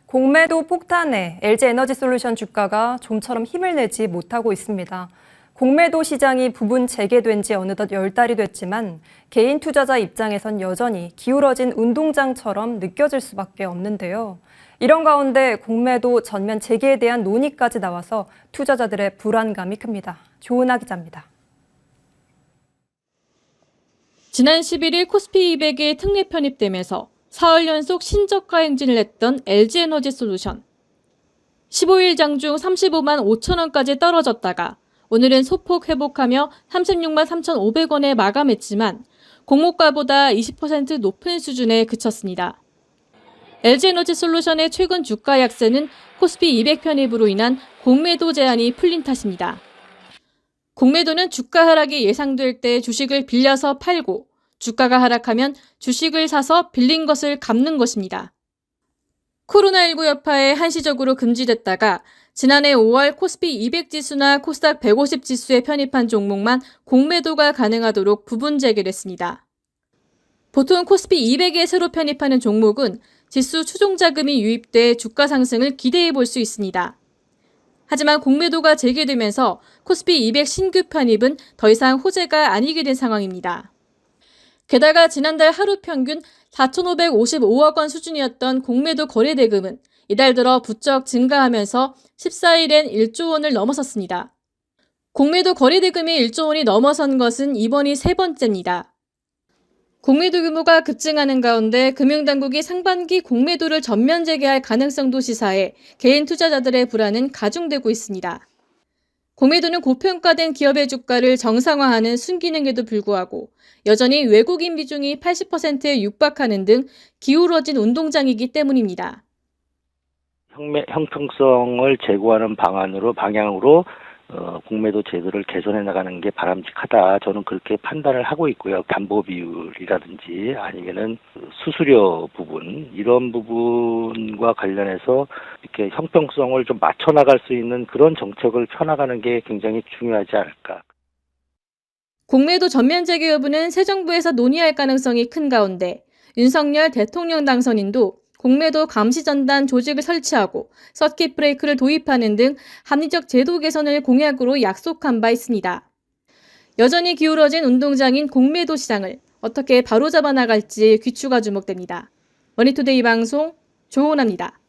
공매도 폭탄에 LG에너지솔루션 주가가 좀처럼 힘을 내지 못하고 있습니다. 공매도 시장이 부분 재개된 지 어느덧 10달이 됐지만 개인 투자자 입장에선 여전히 기울어진 운동장처럼 느껴질 수밖에 없는데요. 이런 가운데 공매도 전면 재개에 대한 논의까지 나와서 투자자들의 불안감이 큽니다. 조은하 기자입니다. 지난 11일 코스피 200에 특례 편입되면서 사흘 연속 신저가 행진을 했던 LG에너지솔루션. 15일 장중 35만 5천 원까지 떨어졌다가 오늘은 소폭 회복하며 36만 3,500원에 마감했지만 공모가보다 20% 높은 수준에 그쳤습니다. LG에너지솔루션의 최근 주가 약세는 코스피 200 편입으로 인한 공매도 제한이 풀린 탓입니다. 공매도는 주가 하락이 예상될 때 주식을 빌려서 팔고 주가가 하락하면 주식을 사서 빌린 것을 갚는 것입니다. 코로나19 여파에 한시적으로 금지됐다가 지난해 5월 코스피 200 지수나 코스닥 150 지수에 편입한 종목만 공매도가 가능하도록 부분 재개했습니다. 보통 코스피 200에 새로 편입하는 종목은 지수 추종 자금이 유입돼 주가 상승을 기대해 볼 수 있습니다. 하지만 공매도가 재개되면서 코스피 200 신규 편입은 더 이상 호재가 아니게 된 상황입니다. 게다가 지난달 하루 평균 4,555억 원 수준이었던 공매도 거래 대금은 이달 들어 부쩍 증가하면서 14일엔 1조 원을 넘어섰습니다. 공매도 거래 대금이 1조 원이 넘어선 것은 이번이 세 번째입니다. 공매도 규모가 급증하는 가운데 금융당국이 상반기 공매도를 전면 재개할 가능성도 시사해 개인 투자자들의 불안은 가중되고 있습니다. 공매도는 고평가된 기업의 주가를 정상화하는 순기능에도 불구하고 여전히 외국인 비중이 80%에 육박하는 등 기울어진 운동장이기 때문입니다. 형평성을 제고하는 방향으로 공매도 제도를 개선해 나가는 게 바람직하다. 저는 그렇게 판단을 하고 있고요. 담보 비율이라든지 아니면은 수수료 부분 이런 부분과 관련해서 이렇게 형평성을 좀 맞춰 나갈 수 있는 그런 정책을 펴나가는 게 굉장히 중요하지 않을까. 공매도 전면 재개 여부는 새 정부에서 논의할 가능성이 큰 가운데 윤석열 대통령 당선인도 공매도 감시전단 조직을 설치하고 서킷 브레이크를 도입하는 등 합리적 제도 개선을 공약으로 약속한 바 있습니다. 여전히 기울어진 운동장인 공매도 시장을 어떻게 바로잡아 나갈지 귀추가 주목됩니다. 머니투데이 방송 조은하입니다.